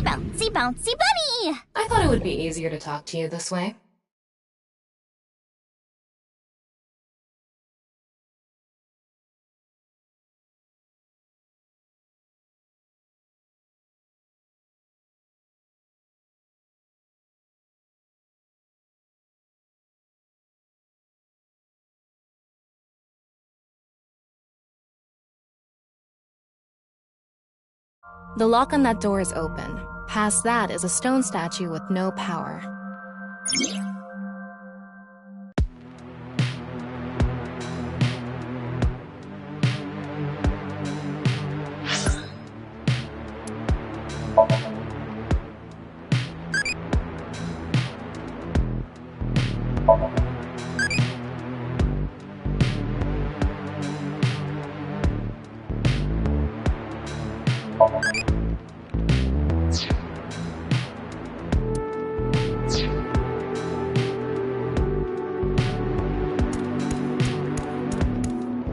bouncy, bouncy bunny! I thought it would be easier to talk to you this way. The lock on that door is open. Past that is a stone statue with no power.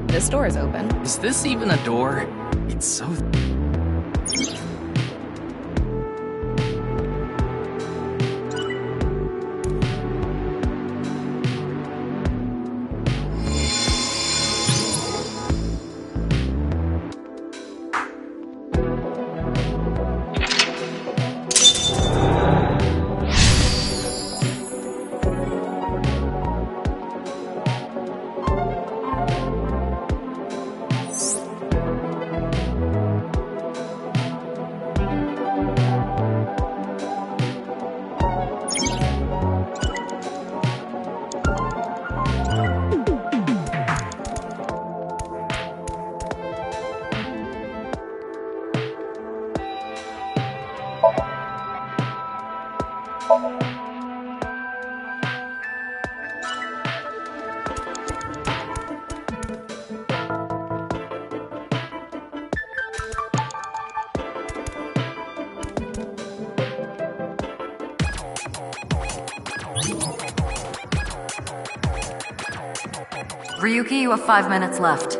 This door is open. Is this even a door? It's so... Ryuki, you have 5 minutes left.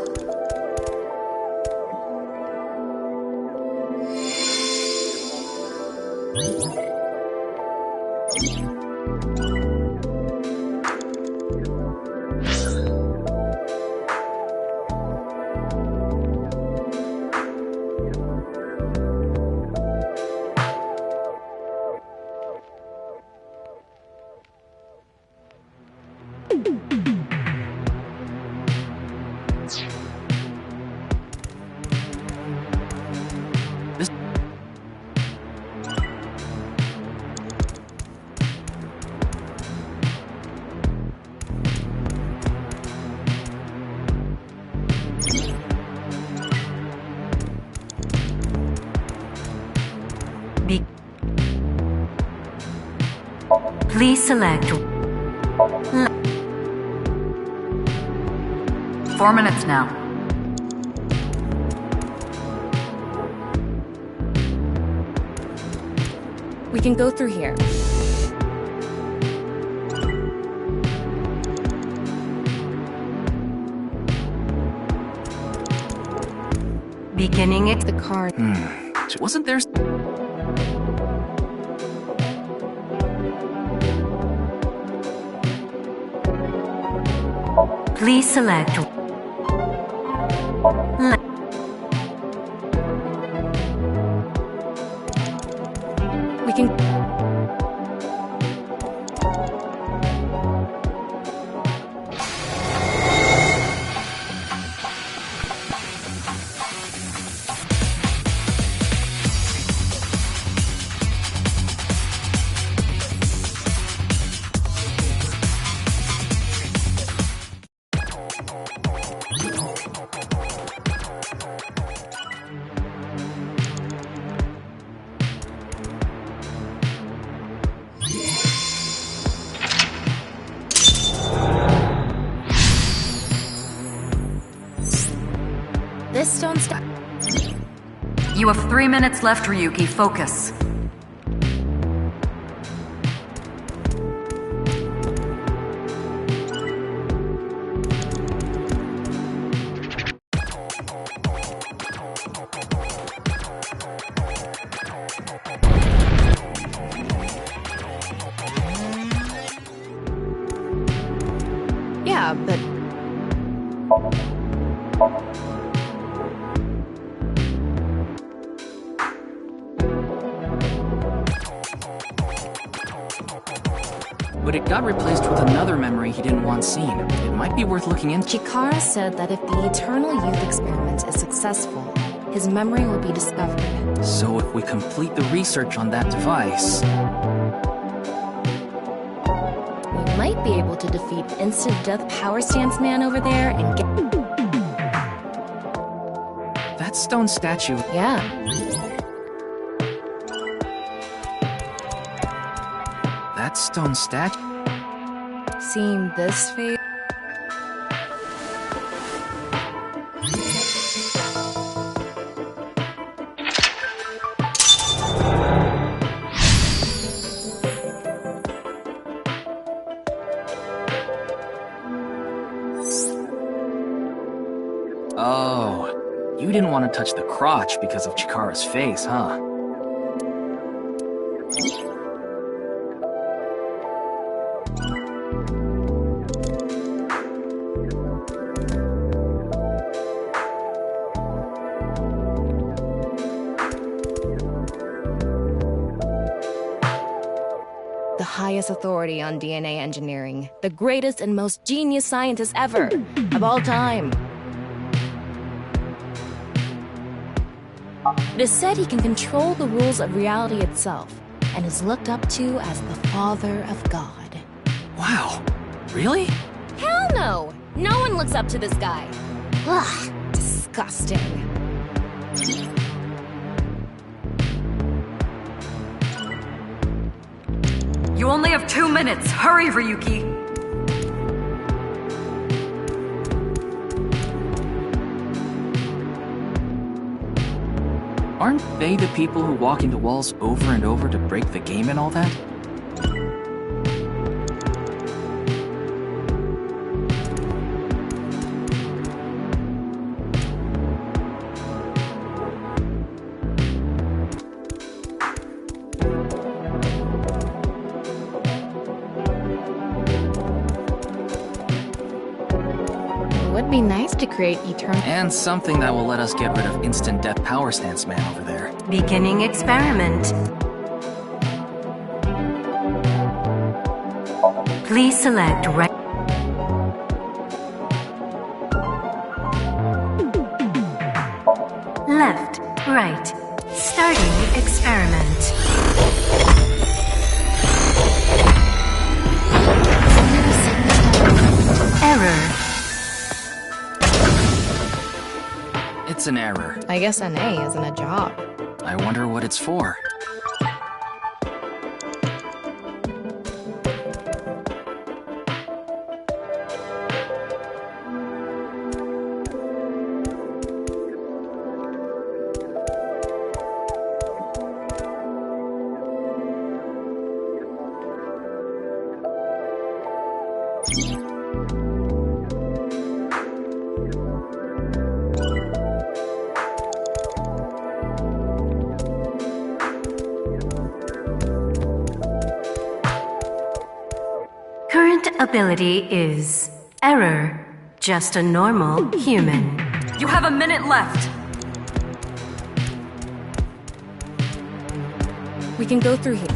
Please select 4 minutes now. We can go through here. Beginning it. The card. Wasn't there... Please select We can... This stone statue... You have 3 minutes left, Ryuki. Focus. Yeah, but But it got replaced with another memory he didn't want seen. It might be worth looking into. Chikara said that if the Eternal Youth experiment is successful, his memory will be discovered. So if we complete the research on that device... We might be able to defeat Instant Death Power Stance Man over there and get... That stone statue... Yeah. That stone statue... Seeing this face... Oh, you didn't want to touch the crotch because of Chikara's face, huh? The highest authority on DNA engineering. The greatest and most genius scientist ever. Of all time. It is said he can control the rules of reality itself, and is looked up to as the Father of God. Wow, really? Hell no! No one looks up to this guy. Ugh, disgusting. You only have 2 minutes. Hurry, Ryuki. Aren't they the people who walk into walls over and over to break the game and all that? It would be nice to create eternal... And something that will let us get rid of Instant Death Power Stance Man over there. Beginning experiment. Please select right. Left, right. Starting experiment. Error. It's an error. I guess an A isn't a job. I wonder what it's for. Current ability is error. Just a normal human. You have a minute left. We can go through here.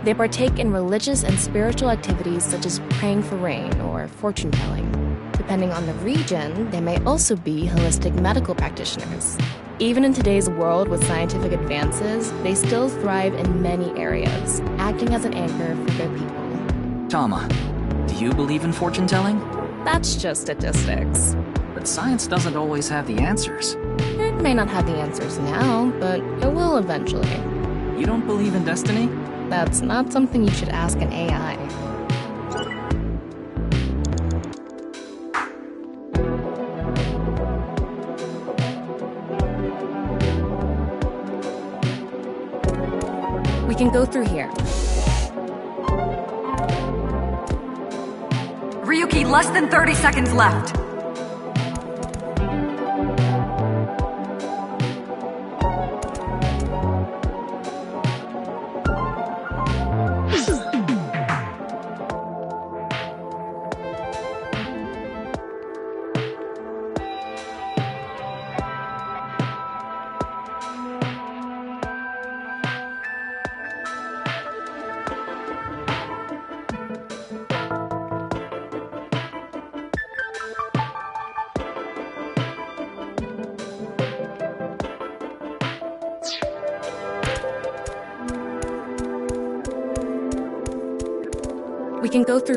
They partake in religious and spiritual activities such as praying for rain or fortune-telling. Depending on the region, they may also be holistic medical practitioners. Even in today's world with scientific advances, they still thrive in many areas, acting as an anchor for their people. Tama, do you believe in fortune-telling? That's just statistics. But science doesn't always have the answers. It may not have the answers now, but it will eventually. You don't believe in destiny? That's not something you should ask an AI. We can go through here. Ryuki, less than 30 seconds left. We can go through...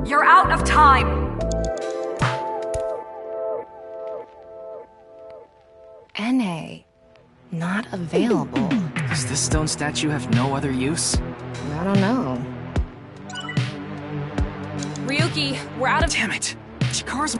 You're out of time! NA. Not available. Does this stone statue have no other use? I don't know. Ryuki, we're out of... Damn it! Chikara's...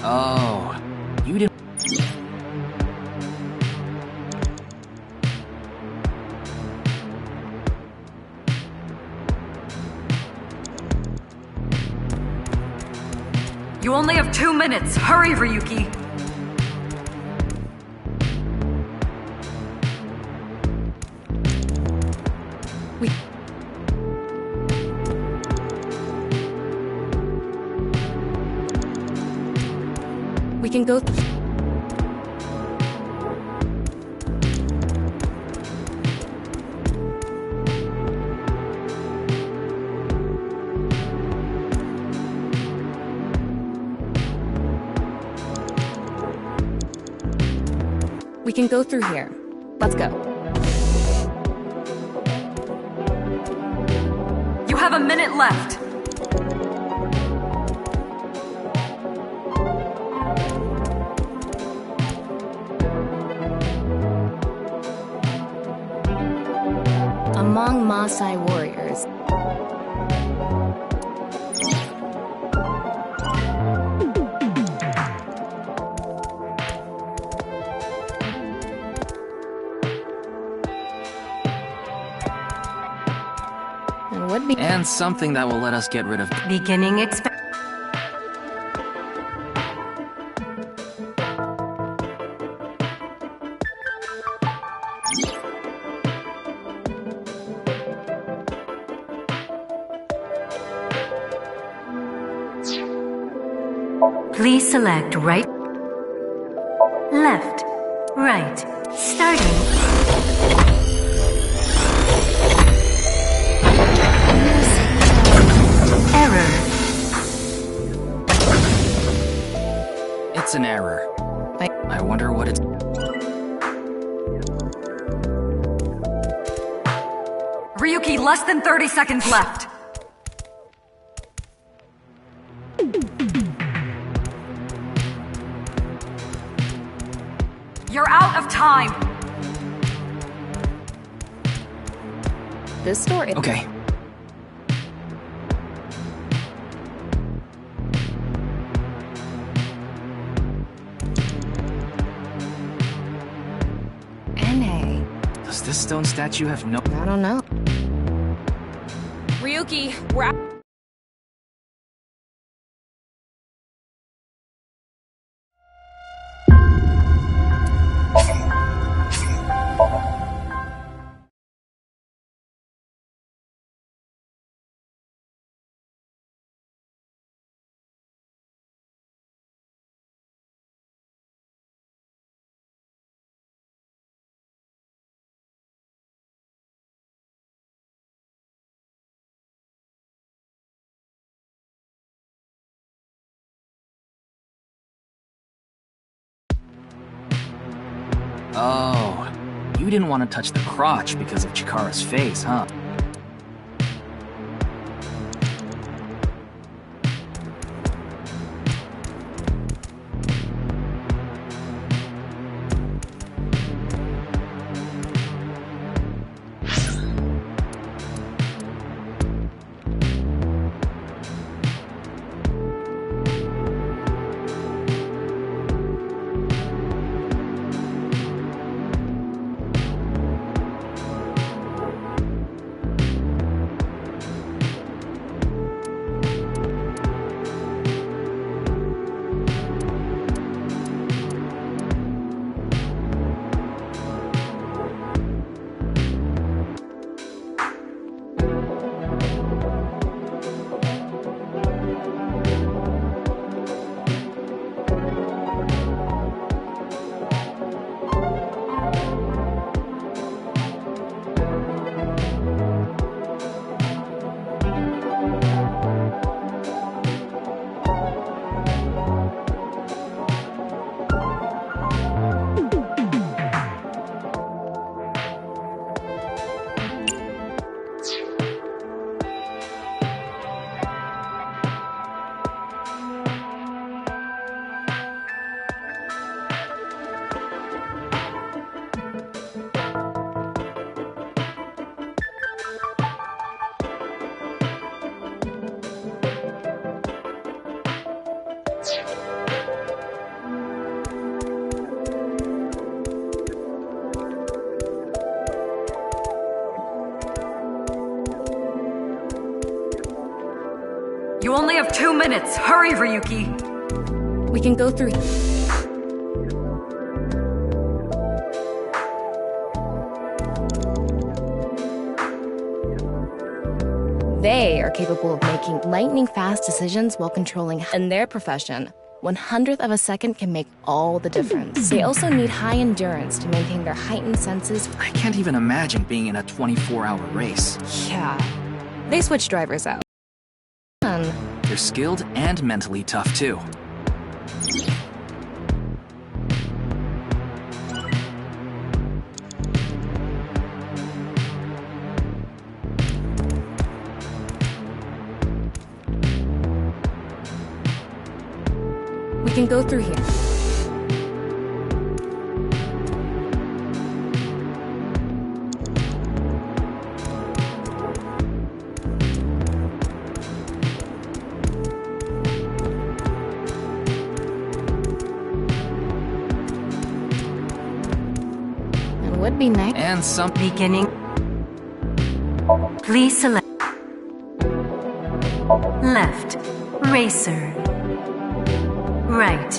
Oh, you didn't... You only have 2 minutes. Hurry, Ryuki! We can go... We can go through here. Let's go. You have a minute left. Among Maasai warriors. And would be... And something that will let us get rid of... Beginning Please select right, left, right, starting. Error. It's an error. I wonder what it's... Ryuki, less than 30 seconds left. You're out of time. This story... Okay. NA. Does this stone statue have no... I don't know. Ryuki, we're out... Oh, you didn't want to touch the crotch because of Chikara's face, huh? You only have 2 minutes. Hurry, Ryuki. We can go through... They are capable of making lightning-fast decisions while controlling... In their profession, 1/100th of a second can make all the difference. They also need high endurance to maintain their heightened senses. I can't even imagine being in a 24-hour race. Yeah. They switch drivers out. They're skilled and mentally tough, too. We can go through here. It would be nice. And some... Beginning. Please select. Left. Racer. Right.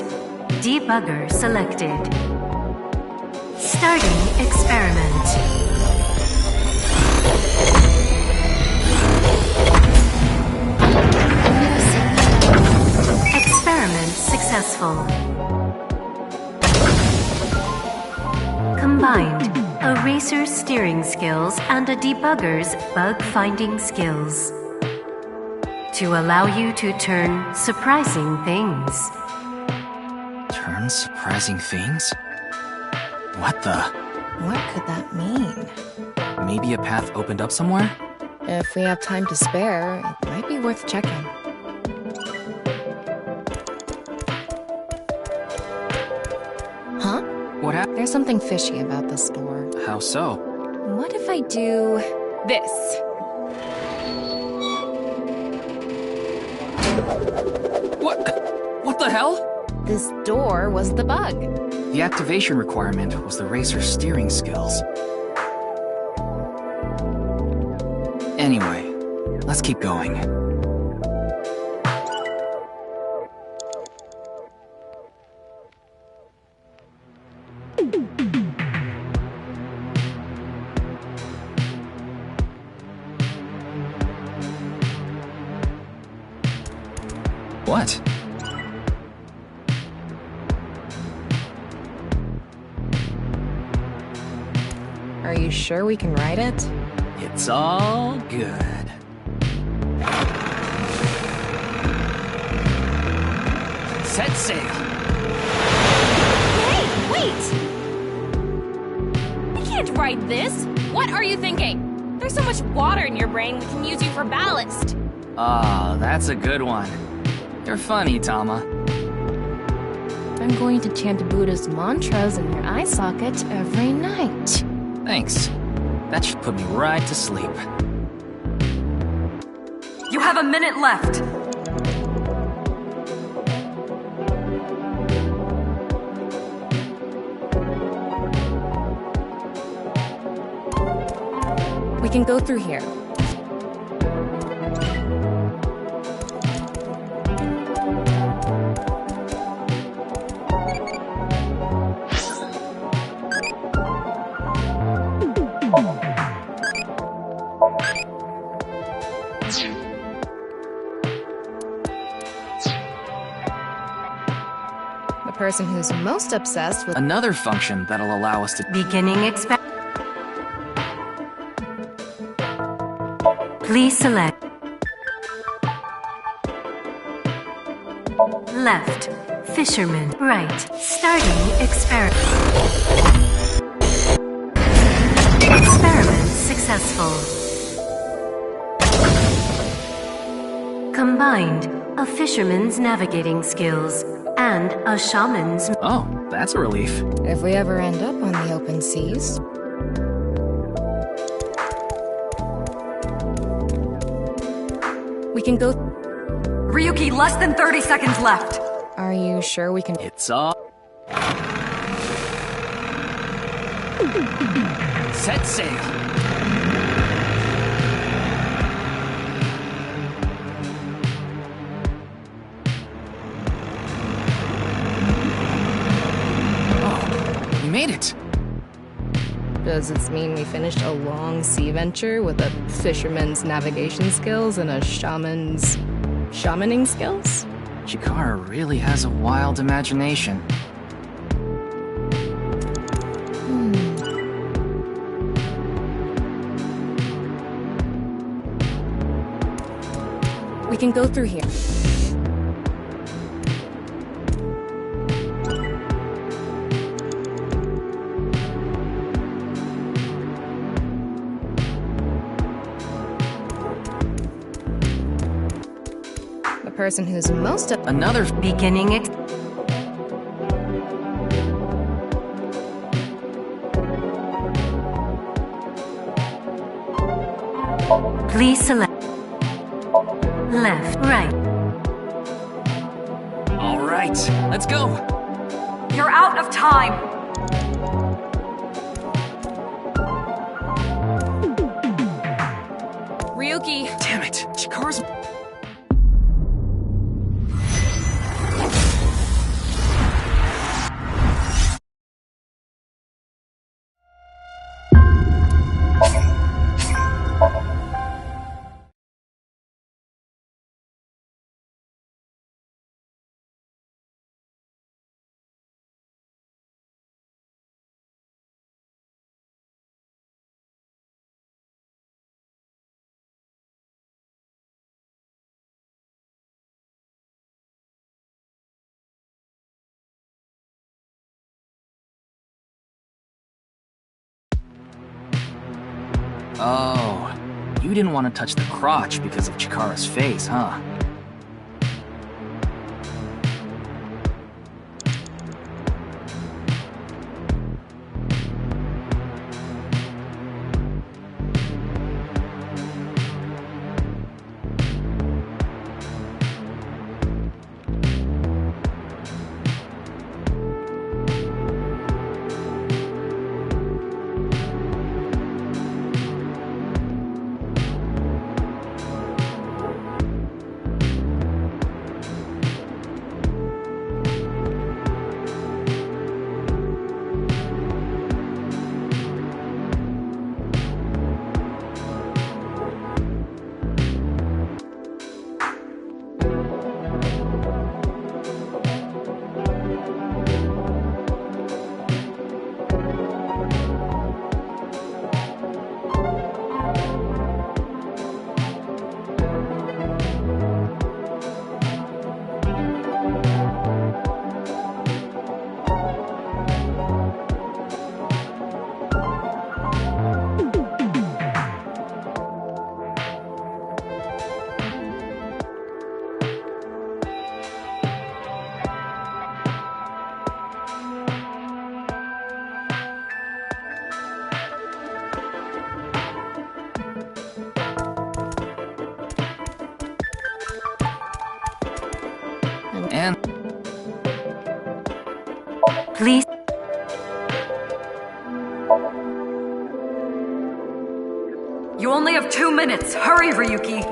Debugger selected. Starting experiment. Experiment successful. Combined, a racer's steering skills and a debugger's bug-finding skills. To allow you to turn surprising things. Turn surprising things? What the? What could that mean? Maybe a path opened up somewhere? If we have time to spare, it might be worth checking. Huh? What happened? There's something fishy about this door. How so? What if I do this? What the hell? This door was the bug. The activation requirement was the racer's steering skills. Anyway, let's keep going. What? Are you sure we can ride it? It's all good. Set sail! Hey, wait! We can't ride this! What are you thinking? There's so much water in your brain, we can use you for ballast. Ah, that's a good one. You're funny, Tama. I'm going to chant Buddha's mantras in your eye socket every night. Thanks. That should put me right to sleep. You have a minute left. We can go through here. The person who's most obsessed with Another function that'll allow us to... Beginning experiment. Please select. Left. Fisherman. Right. Starting experiment. Experiment successful. Combined, a fisherman's navigating skills and a shaman's... Oh, that's a relief. if we ever end up on the open seas. We can go... Ryuki, less than 30 seconds left. Are you sure we can... It's all... Set sail! made it. Does this mean we finished a long sea venture with a fisherman's navigation skills and a shaman's shamaning skills? Chikara really has a wild imagination. We can go through here. The person who's most up Another Beginning Please select left, right. All right, let's go. You're out of time. Ryuki, Damn it, Chikara's... Oh, you didn't want to touch the crotch because of Chikara's face, huh? And Please. you only have 2 minutes. Hurry, Ryuki.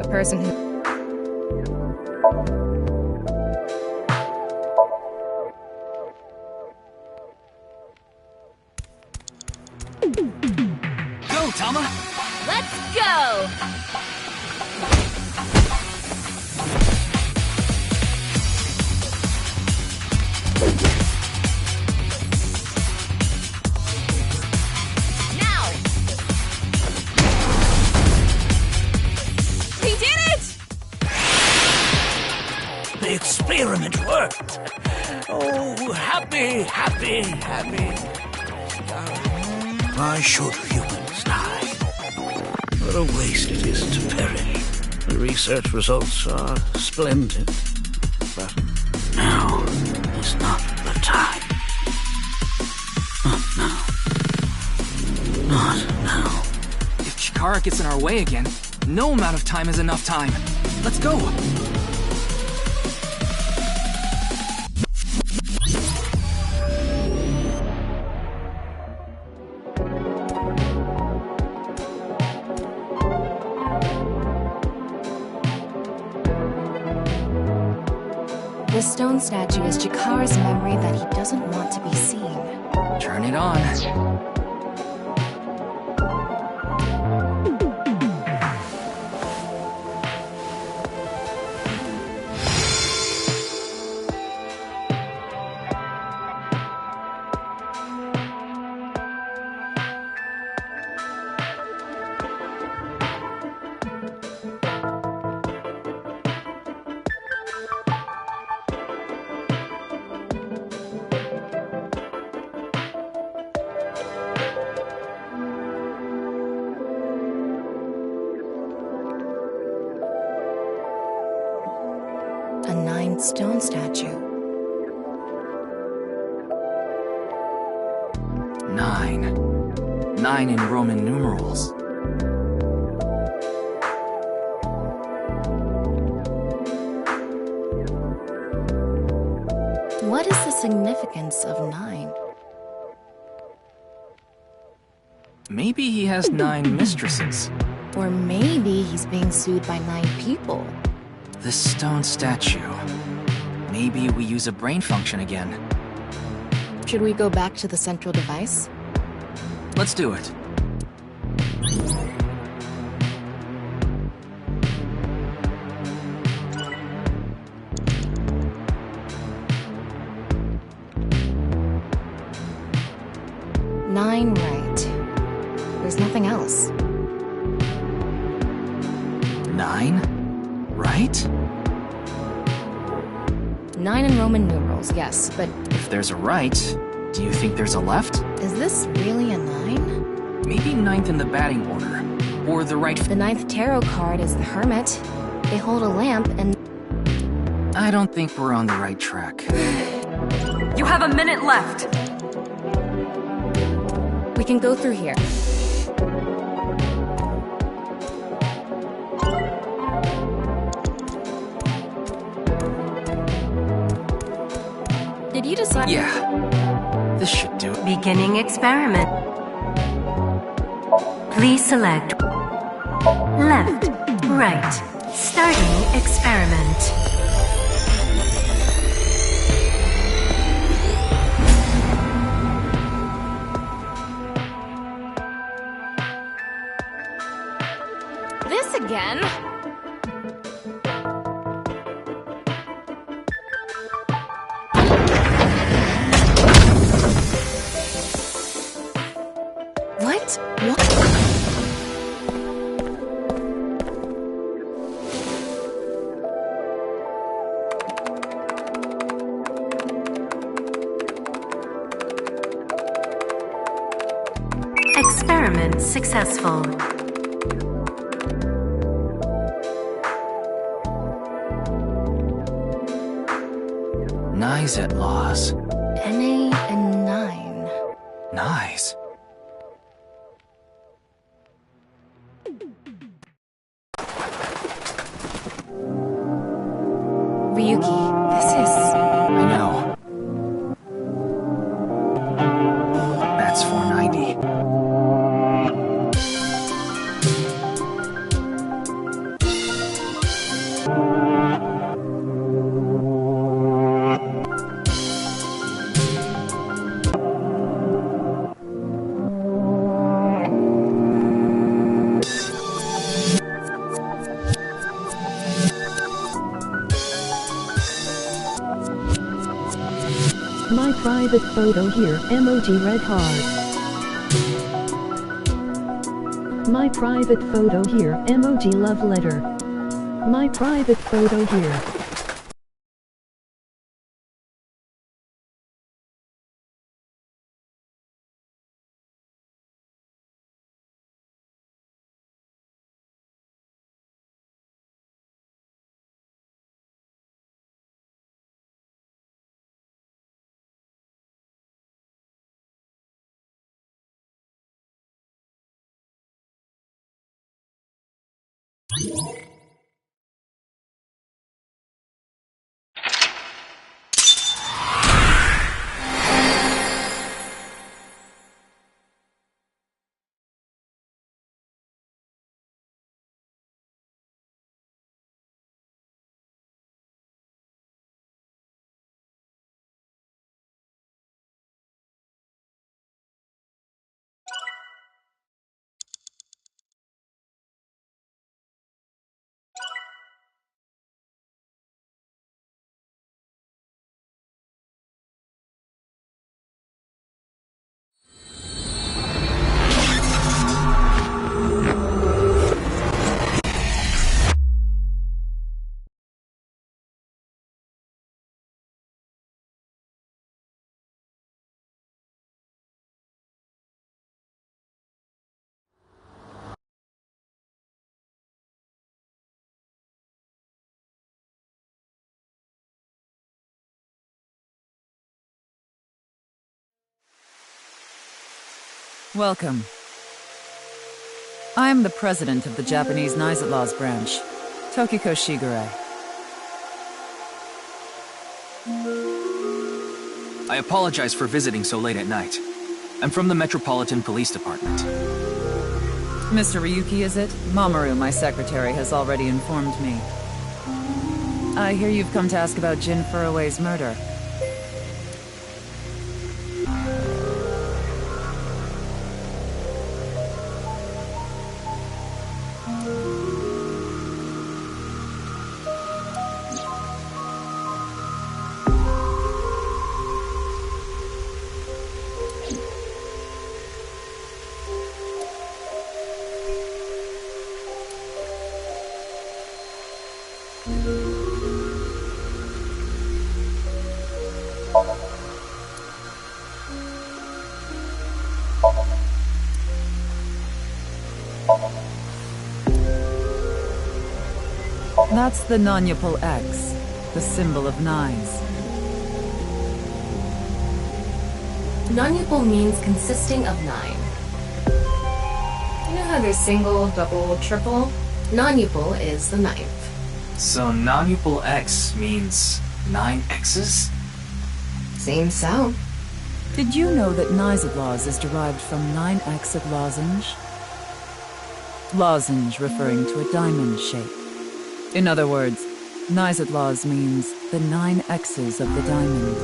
The person who... go, Tama! Let's go! Now! We did it! The experiment worked. Oh, happy, happy, happy. Why should humans die? What a waste it is to perish. The research results are splendid. But now is not the time. Not now. Not now. If Chikara gets in our way again, no amount of time is enough time. Let's go! The stone statue is Jakara's memory that he doesn't want to be seen. Turn it on. A 9 stone statue. 9. 9 in Roman numerals. What is the significance of 9? Maybe he has 9 mistresses. Or maybe he's being sued by 9 people. This stone statue. Maybe we use a brain function again. Should we go back to the central device? Let's do it. Nine right. There's nothing else. 9? Right? 9 in Roman numerals, yes, but If there's a right, do you think there's a left? is this really a 9? Maybe 9th in the batting order. Or the right. The 9th tarot card is the Hermit. They hold a lamp and... I don't think we're on the right track. You have a minute left. We can go through here. Did you decide? Yeah. This should do it. Beginning experiment. Please select left, right. Starting experiment. This again? What? What? Experiment successful. Nice at laws. NA and 9. Nice. Ryuki, this is... I know. That's 490. My private photo here, emoji red heart. My private photo here, emoji love letter. My private photo here. Welcome. I am the president of the Japanese Knights Outlaws branch, Tokiko Shigure. I apologize for visiting so late at night. I'm from the Metropolitan Police Department. Mr. Ryuki, is it? Mamoru, my secretary, has already informed me. I hear you've come to ask about Jin Furue's murder. That's the non-Yupal X, the symbol of knives. Non-Yupal means consisting of 9. You know how there's single, double, triple? Non-Yupal is the 9th. So non-Yupal X means 9 X's? Seems so. Did you know that Knights Outlaws is derived from 9x of lozenge? Lozenge referring to a diamond shape. In other words, Knights Outlaws means the 9 X's of the diamond.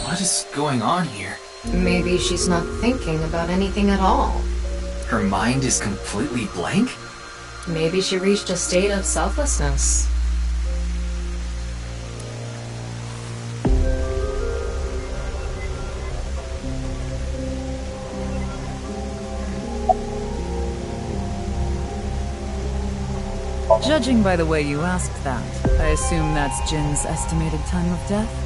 What is going on here? Maybe she's not thinking about anything at all. Her mind is completely blank? Maybe she reached a state of selflessness. Judging by the way you asked that, I assume that's Jin's estimated time of death?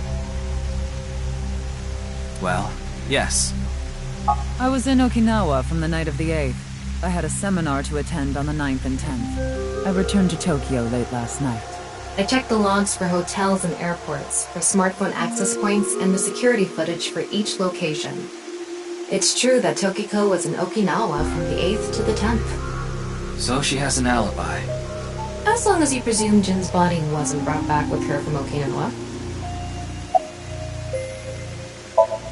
Well, yes. I was in Okinawa from the night of the 8th. I had a seminar to attend on the 9th and 10th. I returned to Tokyo late last night. I checked the logs for hotels and airports, for smartphone access points, and the security footage for each location. It's true that Tokiko was in Okinawa from the 8th to the 10th. So she has an alibi. As long as you presume Jin's body wasn't brought back with her from Okinawa.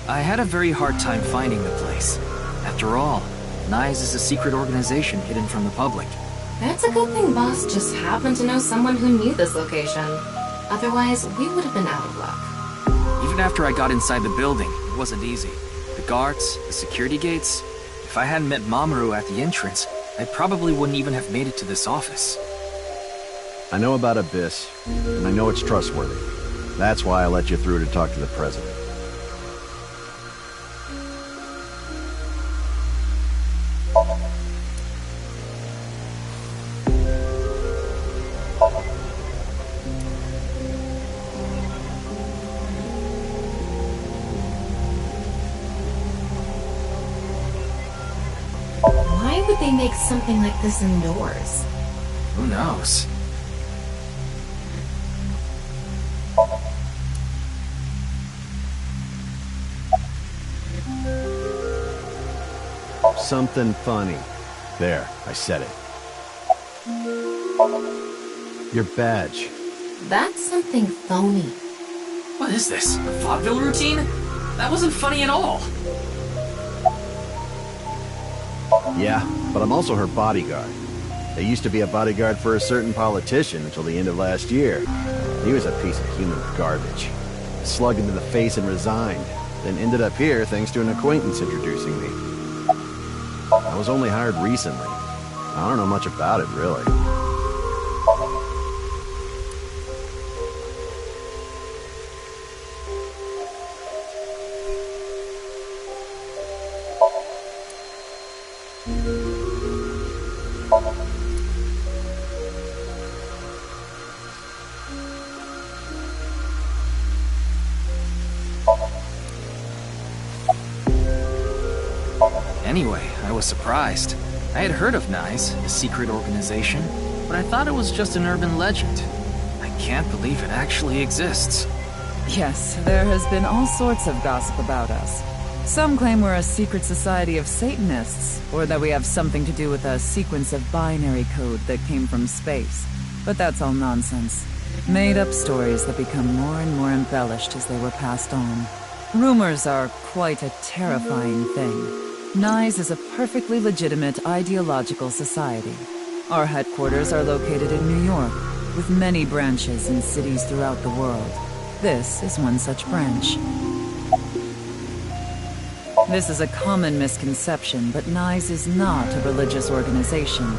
I had a very hard time finding the place. After all, Knives is a secret organization hidden from the public. That's a good thing Boss just happened to know someone who knew this location. Otherwise, we would have been out of luck. Even after I got inside the building, it wasn't easy. The guards, the security gates. If I hadn't met Mamoru at the entrance, I probably wouldn't even have made it to this office. I know about Abyss, and I know it's trustworthy. That's why I let you through to talk to the president. Why would they make something like this indoors? Who knows? Something funny. There, I said it. Your badge. That's something phony. What is this? A vaudeville routine? That wasn't funny at all. Yeah, but I'm also her bodyguard. I used to be a bodyguard for a certain politician until the end of last year. He was a piece of human garbage. I slugged him in the face and resigned, then ended up here thanks to an acquaintance introducing me. I was only hired recently. I don't know much about it, really. Anyway, I was surprised. I had heard of NICE, a secret organization, but I thought it was just an urban legend. I can't believe it actually exists. Yes, there has been all sorts of gossip about us. Some claim we're a secret society of Satanists, or that we have something to do with a sequence of binary code that came from space. But that's all nonsense. Made-up stories that become more and more embellished as they were passed on. Rumors are quite a terrifying thing. NICE is a perfectly legitimate ideological society. Our headquarters are located in New York, with many branches in cities throughout the world. This is one such branch. This is a common misconception, but NICE is not a religious organization.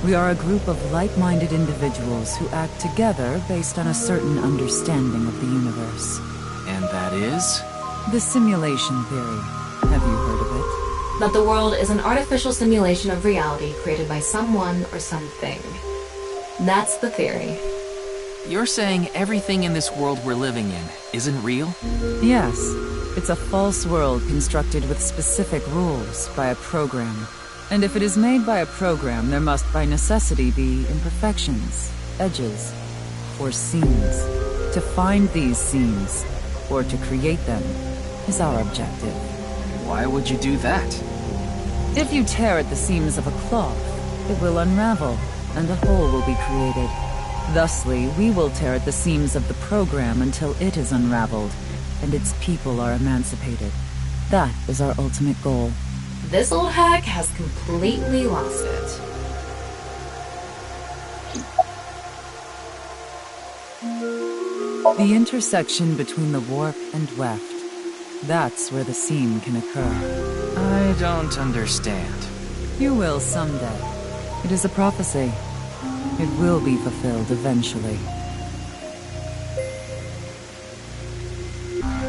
We are a group of like-minded individuals who act together based on a certain understanding of the universe. And that is? The simulation theory. Have you heard of it? That the world is an artificial simulation of reality created by someone or something. That's the theory. You're saying everything in this world we're living in isn't real? Yes. It's a false world constructed with specific rules by a program. And if it is made by a program, there must by necessity be imperfections, edges, or seams. To find these seams, or to create them, is our objective. Why would you do that? If you tear at the seams of a cloth, it will unravel, and a hole will be created. Thusly, we will tear at the seams of the program until it is unraveled, and its people are emancipated. That is our ultimate goal. This old hack has completely lost it. The intersection between the warp and weft. That's where the seam can occur. I don't understand. You will someday. It is a prophecy. It will be fulfilled eventually.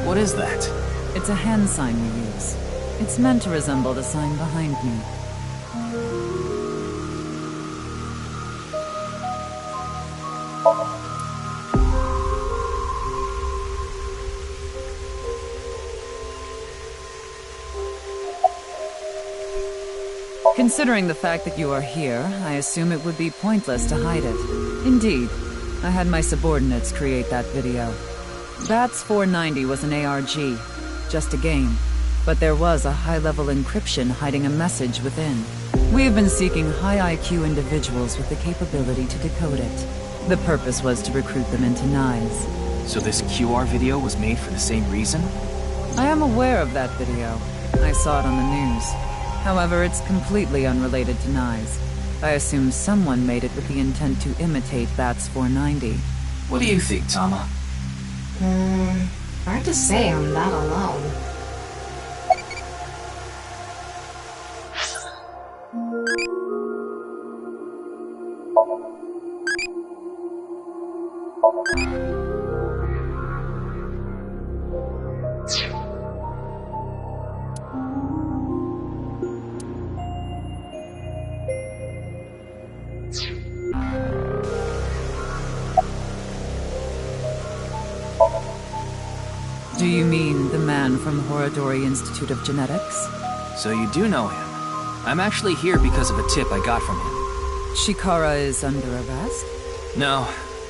What is that? It's a hand sign we use. It's meant to resemble the sign behind me. Considering the fact that you are here, I assume it would be pointless to hide it. Indeed, I had my subordinates create that video. BATS 490 was an ARG, just a game. But there was a high-level encryption hiding a message within. We have been seeking high IQ individuals with the capability to decode it. The purpose was to recruit them into NICE. So this QR video was made for the same reason? I am aware of that video. I saw it on the news. However, it's completely unrelated to NICE. I assume someone made it with the intent to imitate BATS 490. What do you think, Tama? Hard to say I'm that alone. Do you mean the man from Horodori Institute of Genetics? So you do know him. I'm actually here because of a tip I got from him. Chikara is under arrest? No,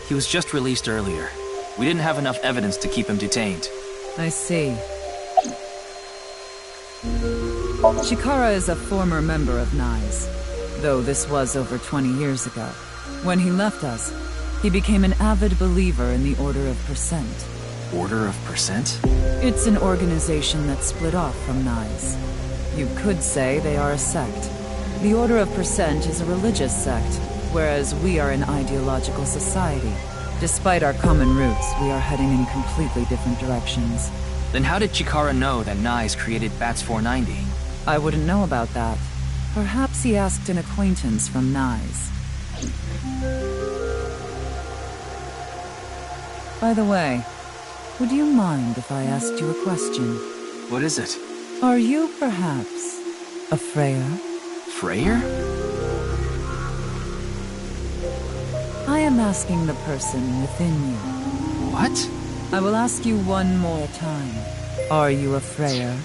he was just released earlier. We didn't have enough evidence to keep him detained. I see. Chikara is a former member of NICE, though this was over 20 years ago. When he left us, he became an avid believer in the Order of Percent. Order of Percent? It's an organization that split off from NICE. You could say they are a sect. The Order of Percent is a religious sect, whereas we are an ideological society. Despite our common roots, we are heading in completely different directions. Then how did Chikara know that NICE created BATS 490? I wouldn't know about that. Perhaps he asked an acquaintance from NICE. By the way, would you mind if I asked you a question? What is it? Are you perhaps a Freyr? Freyr? I am asking the person within you. What? I will ask you one more time. Are you a Freyr?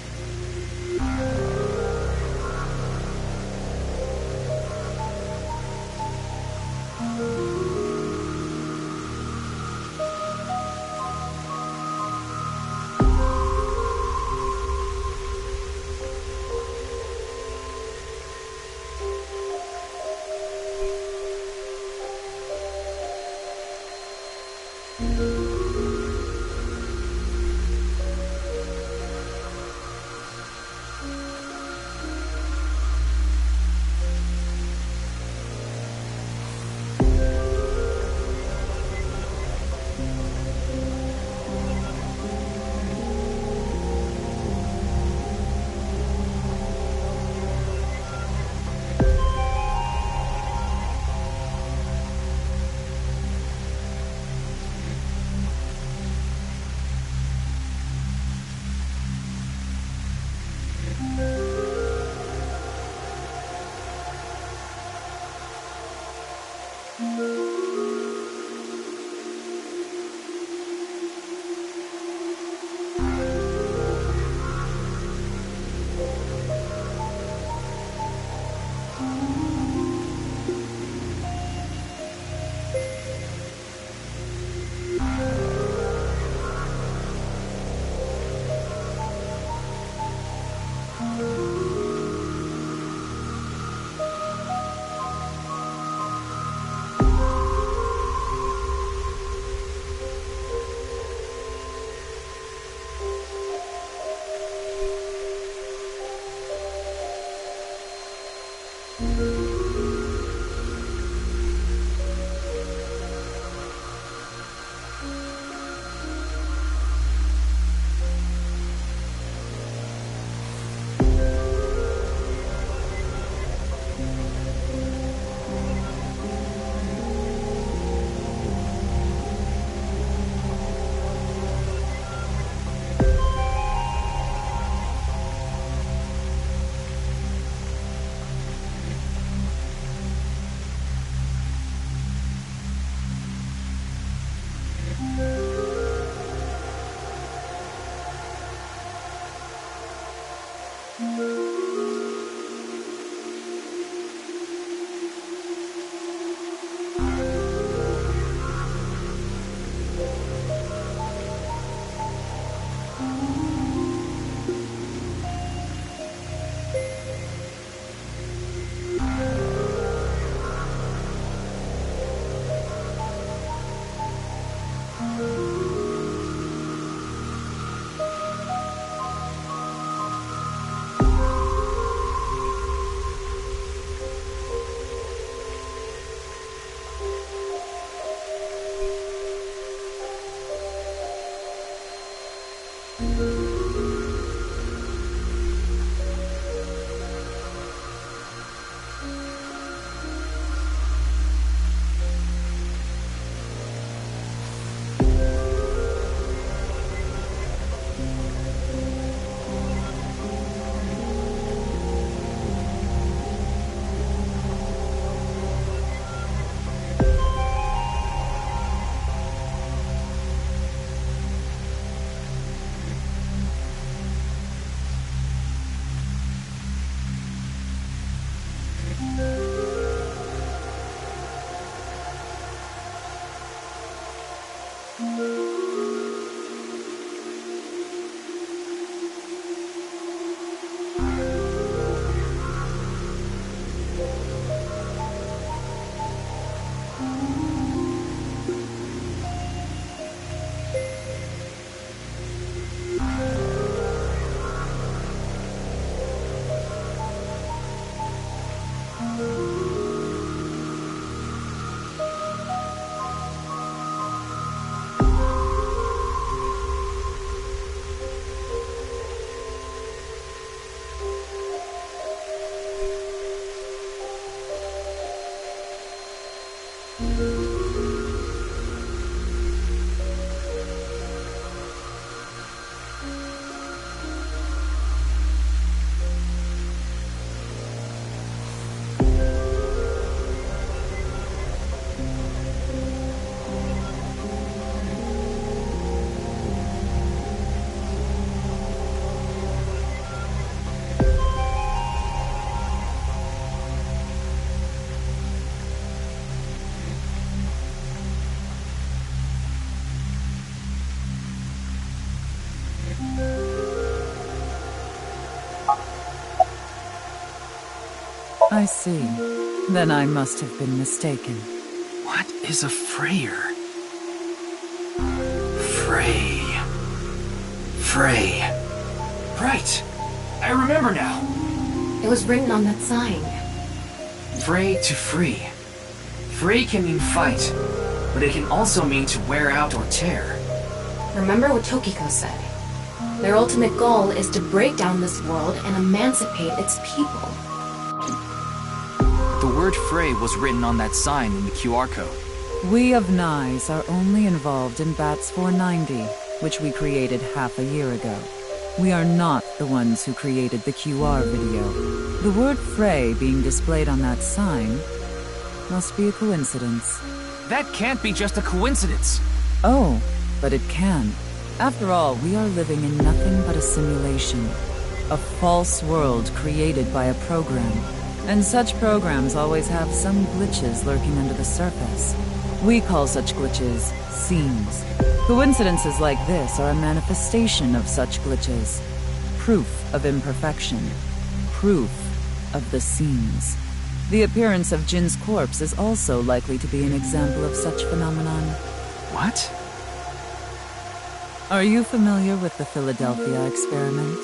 I see. Then I must have been mistaken. What is a Freyer? Frey. Frey. Right! I remember now! It was written on that sign. Frey to free. Frey can mean fight, but it can also mean to wear out or tear. Remember what Tokiko said. Their ultimate goal is to break down this world and emancipate its people. The word Frey was written on that sign in the QR code. We of Nyes are only involved in BATS 490, which we created half a year ago. We are not the ones who created the QR video. The word Frey being displayed on that sign Must be a coincidence. That can't be just a coincidence. Oh, but it can. After all, we are living in nothing but a simulation. A false world created by a program. And such programs always have some glitches lurking under the surface. We call such glitches seams. Coincidences like this are a manifestation of such glitches. Proof of imperfection. Proof of the seams. The appearance of Jin's corpse is also likely to be an example of such phenomenon. What? Are you familiar with the Philadelphia experiment?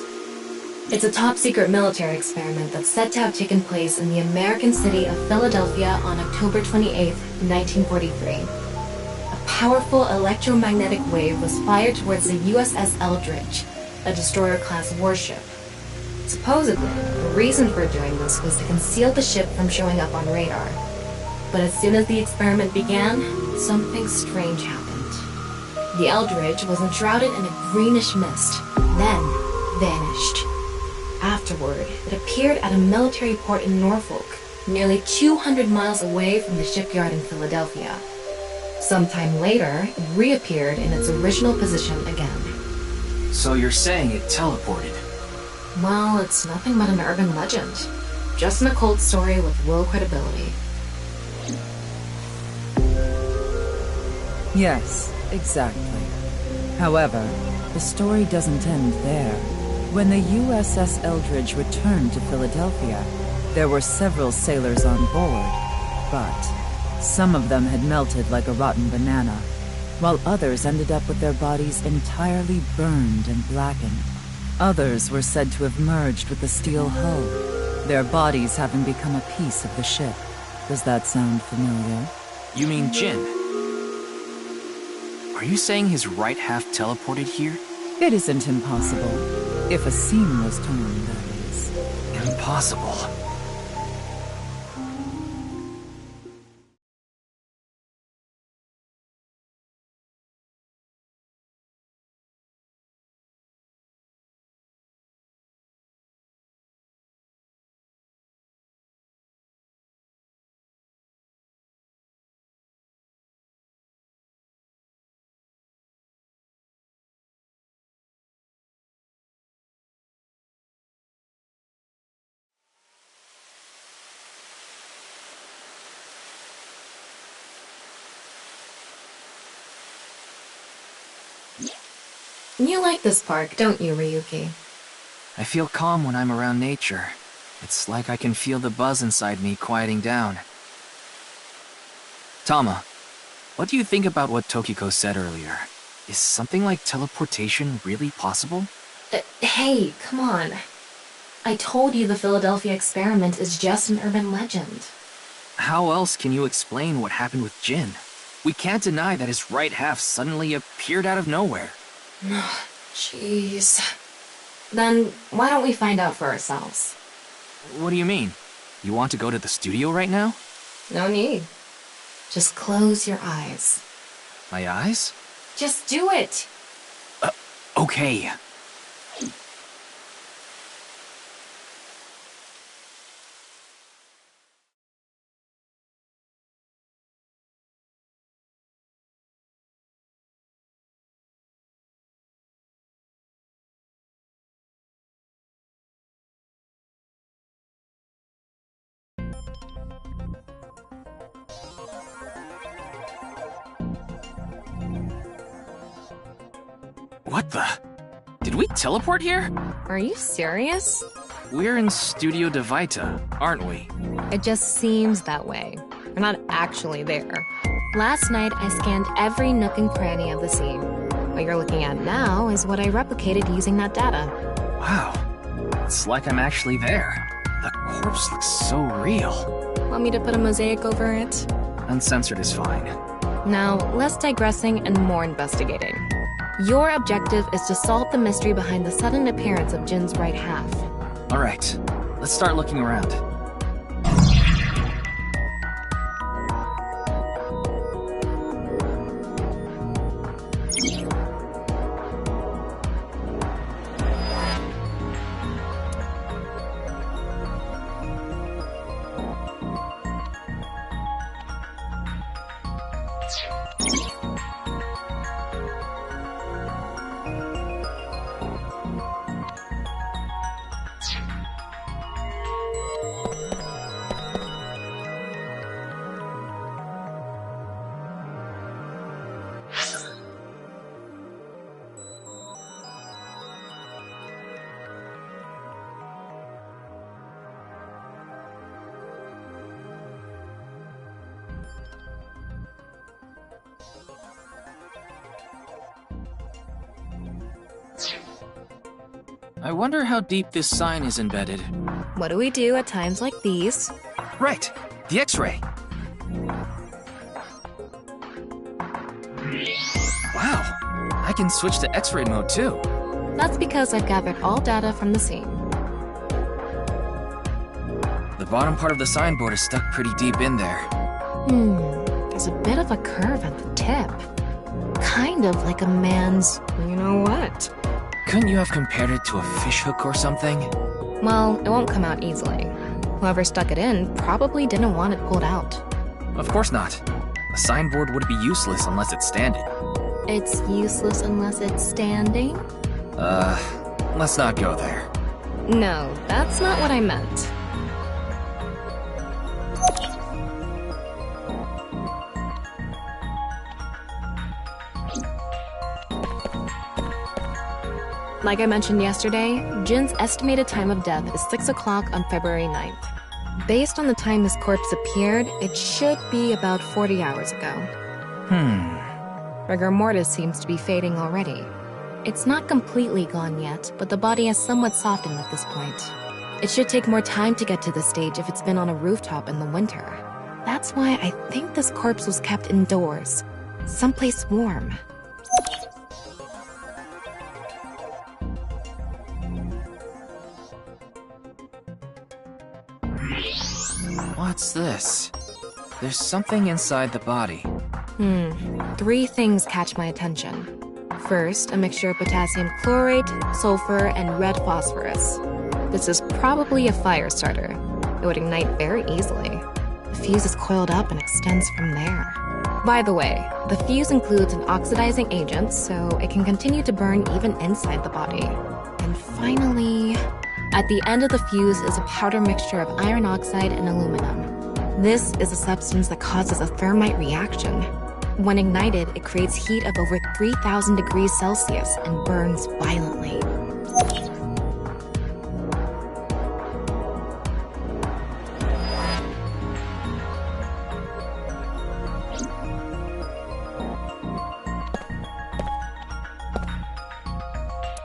It's a top-secret military experiment that's said to have taken place in the American city of Philadelphia on October 28, 1943. A powerful electromagnetic wave was fired towards the USS Eldridge, a destroyer-class warship. Supposedly, the reason for doing this was to conceal the ship from showing up on radar. But as soon as the experiment began, something strange happened. The Eldridge was enshrouded in a greenish mist, then vanished. Afterward, it appeared at a military port in Norfolk, nearly 200 miles away from the shipyard in Philadelphia. Sometime later, it reappeared in its original position again. So you're saying it teleported? Well, it's nothing but an urban legend. Just an occult story with low credibility. Yes, exactly. However, the story doesn't end there. When the USS Eldridge returned to Philadelphia, there were several sailors on board, but some of them had melted like a rotten banana, while others ended up with their bodies entirely burned and blackened. Others were said to have merged with the steel hull, their bodies having become a piece of the ship. Does that sound familiar? You mean Jin? Are you saying his right half teleported here? It isn't impossible. If a seam was torn, that is. Impossible. You like this park, don't you, Ryuki? I feel calm when I'm around nature. It's like I can feel the buzz inside me quieting down. Tama, what do you think about what Tokiko said earlier? Is something like teleportation really possible? Hey, come on. I told you the Philadelphia experiment is just an urban legend. How else can you explain what happened with Jin? We can't deny that his right half suddenly appeared out of nowhere. Jeez. Then why don't we find out for ourselves? What do you mean? You want to go to the studio right now? No need. Just close your eyes. My eyes? Just do it! Okay. What the? Did we teleport here? Are you serious? We're in Studio De Vita, aren't we? It just seems that way. We're not actually there. Last night, I scanned every nook and cranny of the scene. What you're looking at now is what I replicated using that data. Wow. It's like I'm actually there. The corpse looks so real. Want me to put a mosaic over it? Uncensored is fine. Now, less digressing and more investigating. Your objective is to solve the mystery behind the sudden appearance of Jin's right half. Alright, let's start looking around. I wonder how deep this sign is embedded. What do we do at times like these? Right, the X-ray. Wow, I can switch to X-ray mode too. That's because I've gathered all data from the scene. The bottom part of the signboard is stuck pretty deep in there. There's a bit of a curve at the tip. Kind of like a man's, you know what? Couldn't you have compared it to a fishhook or something? Well, it won't come out easily. Whoever stuck it in probably didn't want it pulled out. Of course not. A signboard would be useless unless it's standing. It's useless unless it's standing? Let's not go there. No, that's not what I meant. Like I mentioned yesterday, Jin's estimated time of death is 6 o'clock on February 9th. Based on the time his corpse appeared, it should be about 40 hours ago. Rigor mortis seems to be fading already. It's not completely gone yet, but the body has somewhat softened at this point. It should take more time to get to this stage if it's been on a rooftop in the winter. That's why I think this corpse was kept indoors, someplace warm. What's this? There's something inside the body. 3 things catch my attention. First, a mixture of potassium chlorate, sulfur, and red phosphorus. This is probably a fire starter. It would ignite very easily. The fuse is coiled up and extends from there. By the way, the fuse includes an oxidizing agent, so it can continue to burn even inside the body. And finally, at the end of the fuse is a powder mixture of iron oxide and aluminum. This is a substance that causes a thermite reaction. When ignited, it creates heat of over 3,000 degrees Celsius and burns violently.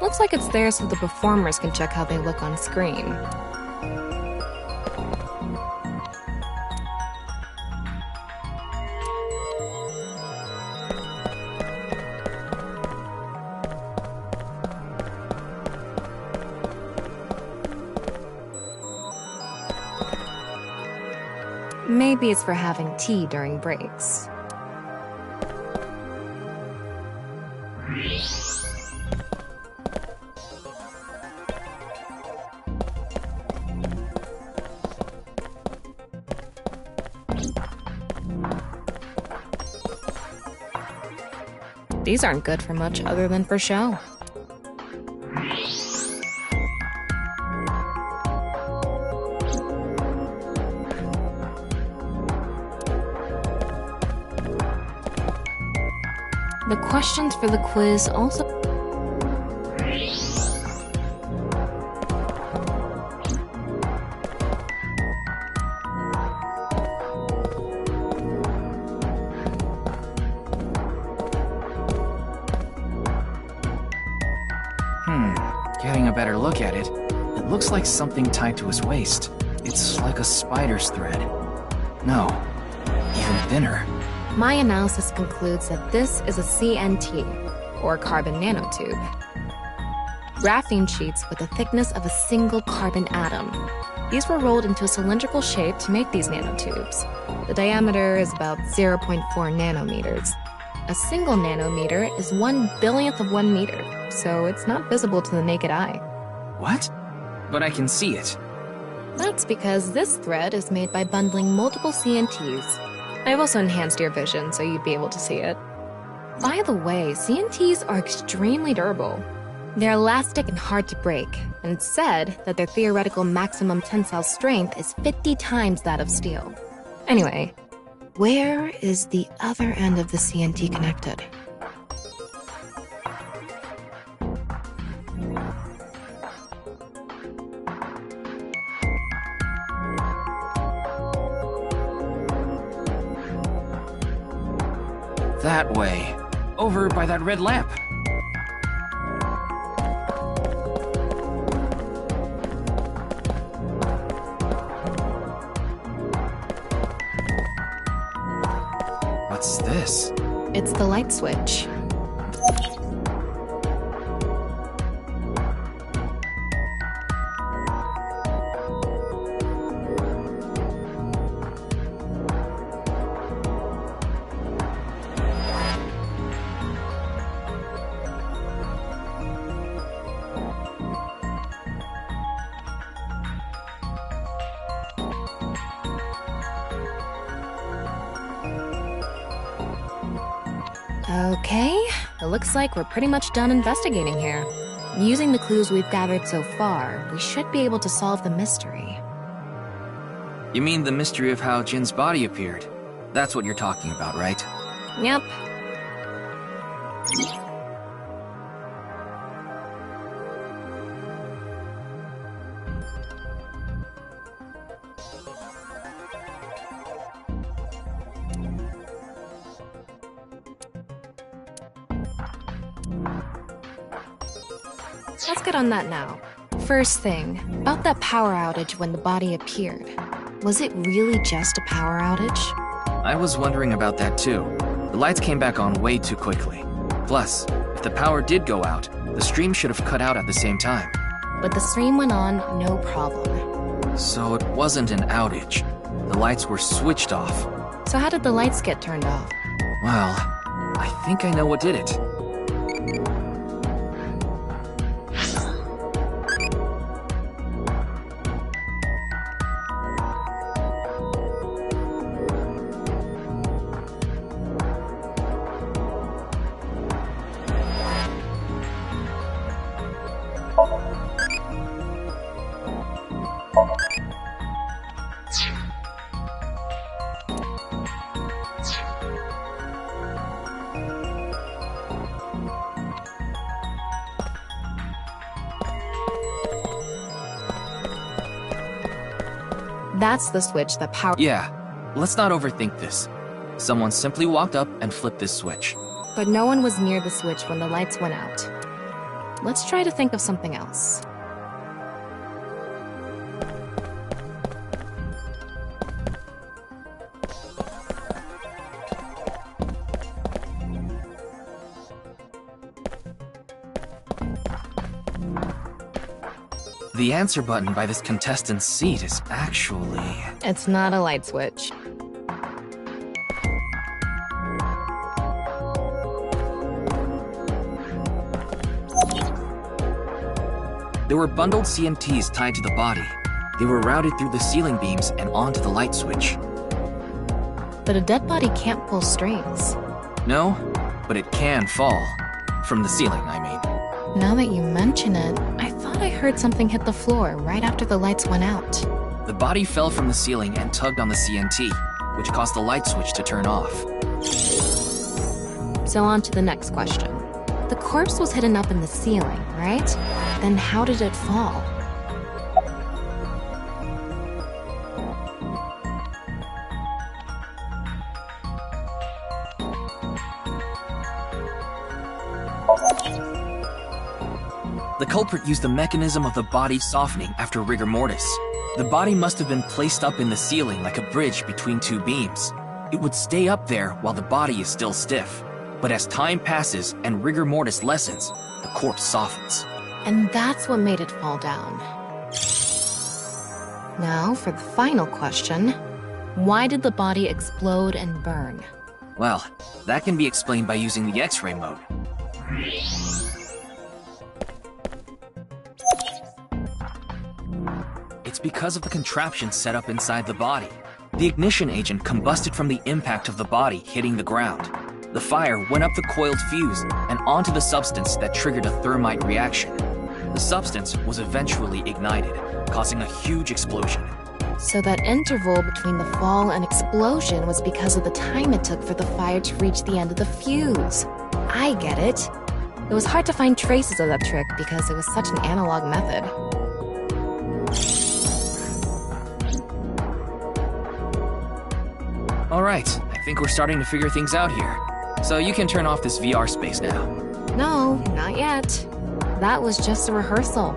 Looks like it's there so the performers can check how they look on screen. Maybe it's for having tea during breaks. These aren't good for much other than for show. The questions for the quiz also... Getting a better look at it, it looks like something tied to his waist. It's like a spider's thread. No, even thinner. My analysis concludes that this is a CNT, or carbon nanotube. Graphene sheets with the thickness of a single carbon atom. These were rolled into a cylindrical shape to make these nanotubes. The diameter is about 0.4 nanometers. A single nanometer is 1/1000th of 1 meter, so it's not visible to the naked eye. What? But I can see it. That's because this thread is made by bundling multiple CNTs. I've also enhanced your vision so you'd be able to see it. By the way, CNTs are extremely durable. They're elastic and hard to break, and it's said that their theoretical maximum tensile strength is 50 times that of steel. Anyway, where is the other end of the CNT connected? That way. Over by that red lamp. What's this? It's the light switch. Okay, it looks like we're pretty much done investigating here. Using the clues we've gathered so far, we should be able to solve the mystery. You mean the mystery of how Jin's body appeared? That's what you're talking about, right? Yep. Let's get on that now. First thing, about that power outage when the body appeared. Was it really just a power outage? I was wondering about that too. The lights came back on way too quickly. Plus, if the power did go out, the stream should have cut out at the same time. But the stream went on, no problem. So it wasn't an outage. The lights were switched off. So how did the lights get turned off? Well, I think I know what did it. That's the switch that powers. Yeah, let's not overthink this. Someone simply walked up and flipped this switch. But no one was near the switch when the lights went out. Let's try to think of something else. The answer button by this contestant's seat is actually... It's not a light switch. There were bundled CNTs tied to the body. They were routed through the ceiling beams and onto the light switch. But a dead body can't pull strings. No, but it can fall. From the ceiling, I mean. Now that you mention it, I thought I heard something hit the floor right after the lights went out. The body fell from the ceiling and tugged on the CNT, which caused the light switch to turn off. So on to the next question. The corpse was hidden up in the ceiling, right? Then how did it fall? The culprit used the mechanism of the body softening after rigor mortis. The body must have been placed up in the ceiling like a bridge between two beams. It would stay up there while the body is still stiff. But as time passes and rigor mortis lessens, the corpse softens. And that's what made it fall down. Now for the final question. Why did the body explode and burn? Well, that can be explained by using the X-ray mode. It's because of the contraption set up inside the body. The ignition agent combusted from the impact of the body hitting the ground. The fire went up the coiled fuse and onto the substance that triggered a thermite reaction. The substance was eventually ignited, causing a huge explosion. So that interval between the fall and explosion was because of the time it took for the fire to reach the end of the fuse. I get it. It was hard to find traces of that trick because it was such an analog method. Alright, I think we're starting to figure things out here. So you can turn off this VR space now. No, not yet. That was just a rehearsal.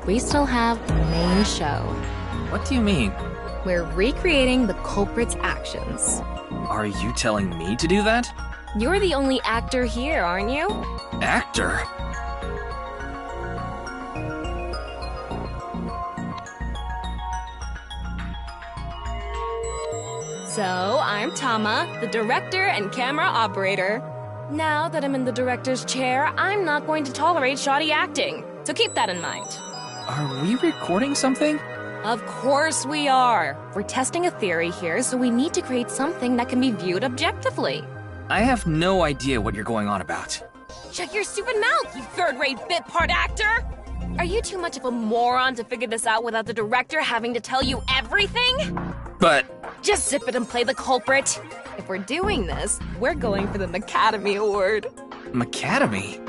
We still have the main show. What do you mean? We're recreating the culprit's actions. Are you telling me to do that? You're the only actor here, aren't you? Actor? So, I'm Tama, the director and camera operator. Now that I'm in the director's chair, I'm not going to tolerate shoddy acting. So keep that in mind. Are we recording something? Of course we are. We're testing a theory here, so we need to create something that can be viewed objectively. I have no idea what you're going on about. Shut your stupid mouth, you third-rate bit part actor! Are you too much of a moron to figure this out without the director having to tell you everything? But... Just zip it and play the culprit. If we're doing this, we're going for the Macademy Award. Macademy?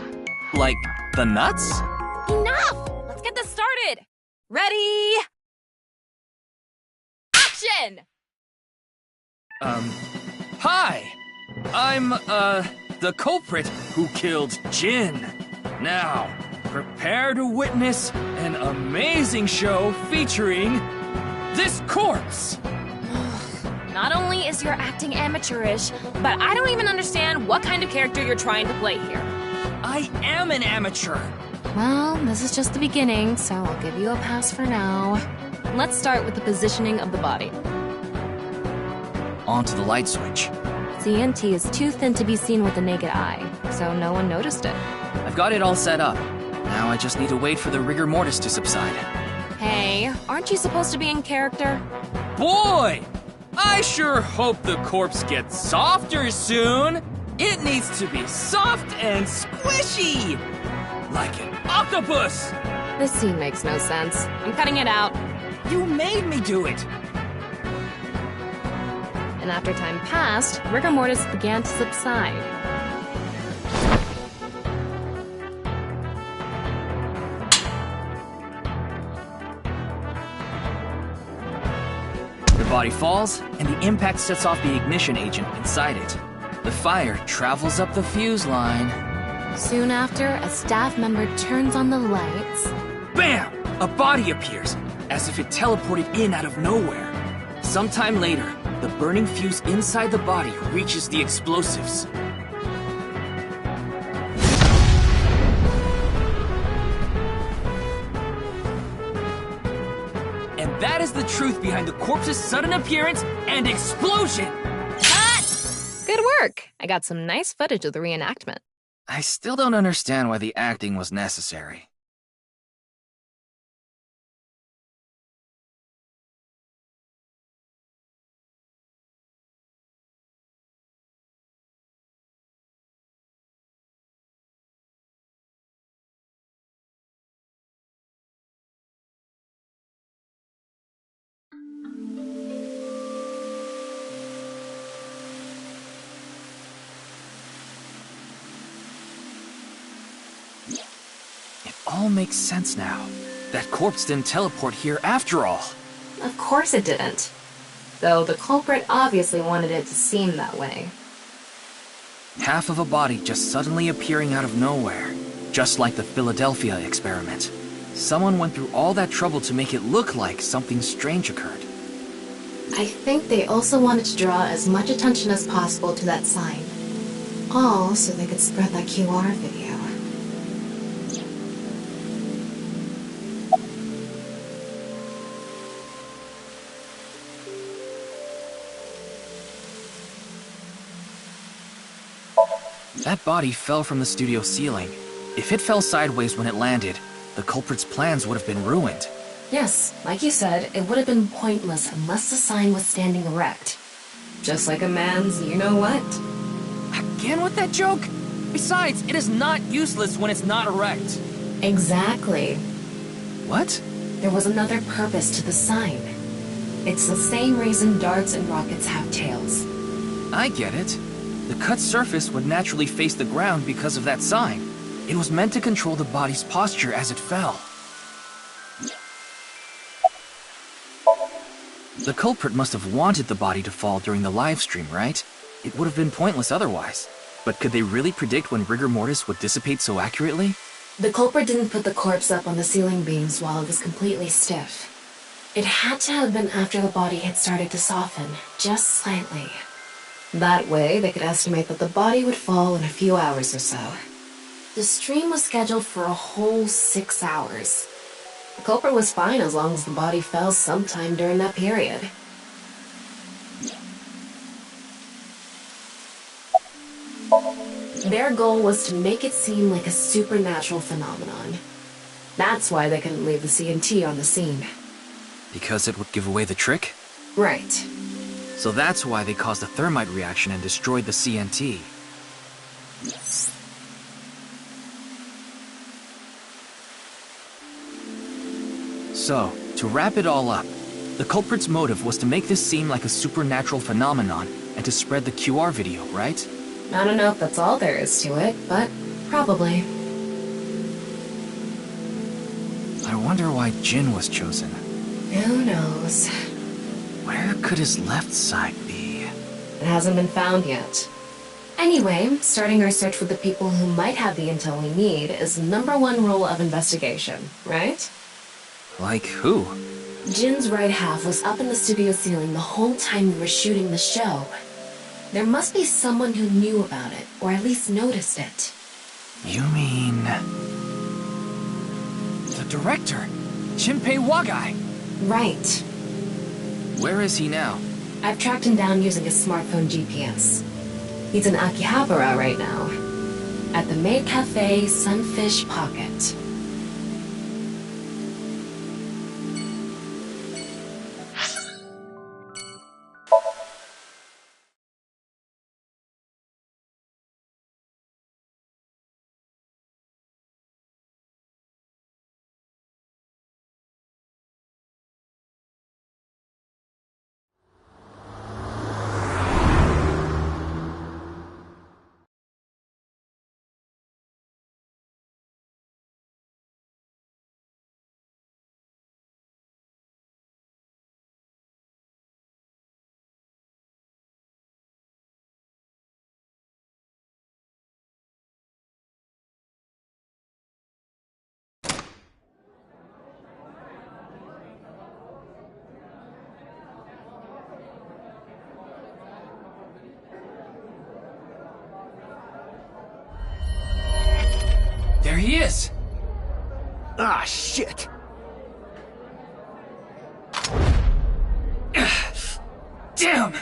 Like, the nuts? Enough! Let's get this started! Ready? Action! Hi! I'm, the culprit who killed Jin. Now, prepare to witness an amazing show featuring this corpse! Not only is your acting amateurish, but I don't even understand what kind of character you're trying to play here. I am an amateur! Well, this is just the beginning, so I'll give you a pass for now. Let's start with the positioning of the body. Onto the light switch. CNT is too thin to be seen with the naked eye, so no one noticed it. I've got it all set up. Now I just need to wait for the rigor mortis to subside. Hey, aren't you supposed to be in character? Boy! I sure hope the corpse gets softer soon! It needs to be soft and squishy! Like an octopus! This scene makes no sense. I'm cutting it out. You made me do it! And after time passed, rigor mortis began to subside. The body falls, and the impact sets off the ignition agent inside it. The fire travels up the fuse line. Soon after, a staff member turns on the lights. Bam! A body appears, as if it teleported in out of nowhere. Sometime later, the burning fuse inside the body reaches the explosives. And that is the truth behind the corpse's sudden appearance and explosion! Cut! Good work! I got some nice footage of the reenactment. I still don't understand why the acting was necessary. It all makes sense now. That corpse didn't teleport here after all. Of course it didn't. Though the culprit obviously wanted it to seem that way. Half of a body just suddenly appearing out of nowhere. Just like the Philadelphia experiment. Someone went through all that trouble to make it look like something strange occurred. I think they also wanted to draw as much attention as possible to that sign. All so they could spread that QR video. That body fell from the studio ceiling. If it fell sideways when it landed, the culprit's plans would have been ruined. Yes, like you said, it would have been pointless unless the sign was standing erect. Just like a man's you-know-what. Again with that joke? Besides, it is not useless when it's not erect. Exactly. What? There was another purpose to the sign. It's the same reason darts and rockets have tails. I get it. The cut surface would naturally face the ground because of that sign. It was meant to control the body's posture as it fell. The culprit must have wanted the body to fall during the live stream, right? It would have been pointless otherwise. But could they really predict when rigor mortis would dissipate so accurately? The culprit didn't put the corpse up on the ceiling beams while it was completely stiff. It had to have been after the body had started to soften, just slightly. That way, they could estimate that the body would fall in a few hours or so. The stream was scheduled for a whole 6 hours. The culprit was fine as long as the body fell sometime during that period. Their goal was to make it seem like a supernatural phenomenon. That's why they couldn't leave the CNT on the scene. Because it would give away the trick? Right. So that's why they caused a thermite reaction and destroyed the CNT. So, to wrap it all up, the culprit's motive was to make this seem like a supernatural phenomenon and to spread the QR video, right? I don't know if that's all there is to it, but probably. I wonder why Jin was chosen. Who knows? Where could his left side be? It hasn't been found yet. Anyway, starting our search for the people who might have the intel we need is the #1 rule of investigation, right? Like who? Jin's right half was up in the studio ceiling the whole time we were shooting the show. There must be someone who knew about it, or at least noticed it. You mean... the director, Jinpei Wagai? Right. Where is he now? I've tracked him down using a smartphone GPS. He's in Akihabara right now, at the Maid Cafe Sunfish Pocket. There he is! Ah, shit! Damn!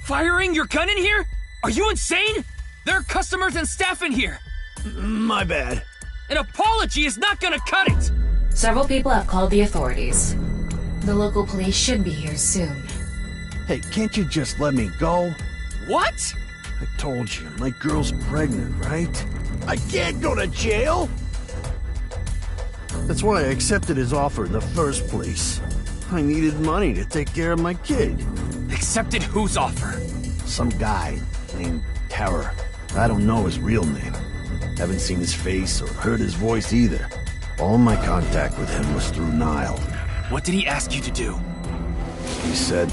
Firing your gun in here? Are you insane? There are customers and staff in here. My bad. An apology is not gonna cut it! Several people have called the authorities. The local police should be here soon. Hey, can't you just let me go? What? I told you, my girl's pregnant, right? I can't go to jail! That's why I accepted his offer in the first place. I needed money to take care of my kid. Accepted whose offer? Some guy. named Terror. I don't know his real name. Haven't seen his face or heard his voice either. All my contact with him was through Nile. What did he ask you to do? He said...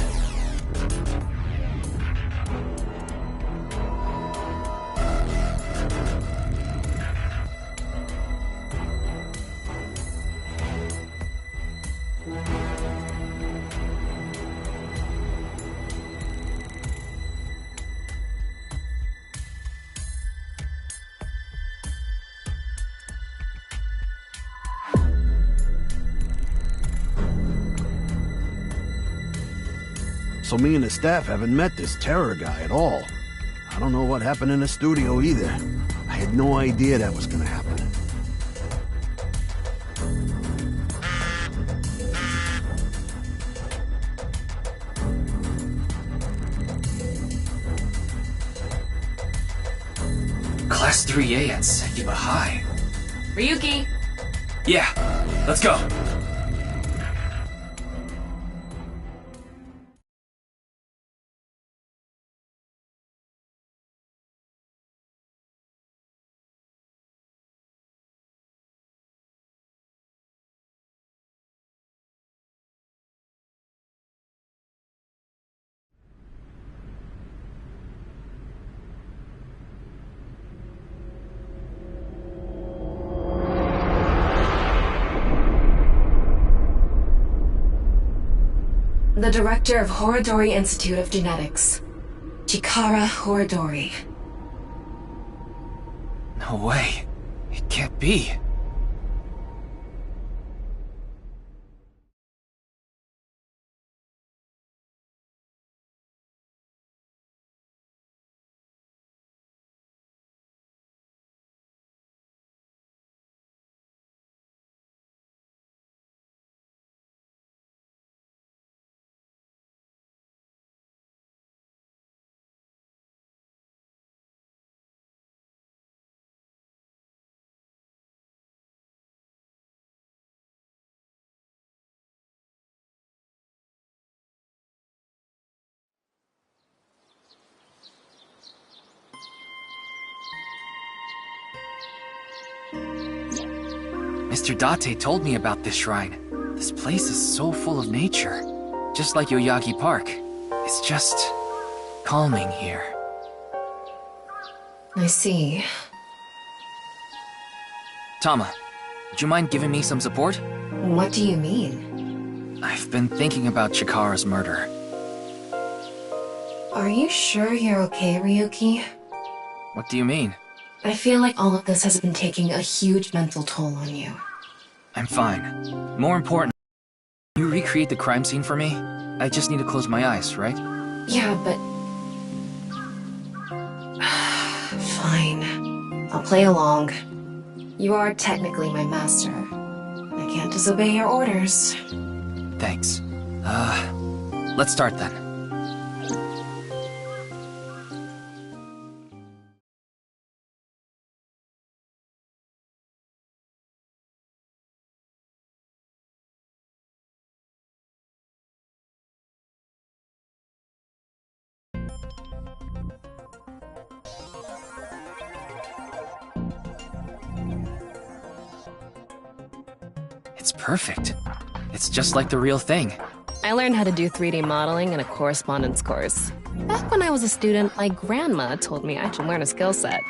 So me and the staff haven't met this Terror guy at all. I don't know what happened in the studio either. I had no idea that was gonna happen. Class 3A at Sekiba High. Ryuki! Yeah, let's go. The director of Horodori Institute of Genetics, Chikara Horodori. No way. It can't be. Mr. Date told me about this shrine. This place is so full of nature. Just like Yoyagi Park. It's just... calming here. I see. Tama, would you mind giving me some support? What do you mean? I've been thinking about Chikara's murder. Are you sure you're okay, Ryuki? What do you mean? I feel like all of this has been taking a huge mental toll on you. I'm fine. More important, can you recreate the crime scene for me? I just need to close my eyes, right? Yeah, but... Fine. I'll play along. You are technically my master. I can't disobey your orders. Thanks. Let's start then. It's perfect. It's just like the real thing. I learned how to do 3D modeling in a correspondence course. Back when I was a student, my grandma told me I should learn a skill set.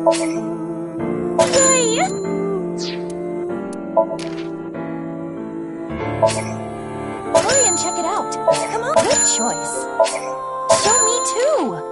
Yay! Hurry and check it out. Come on. Good choice. Show me too.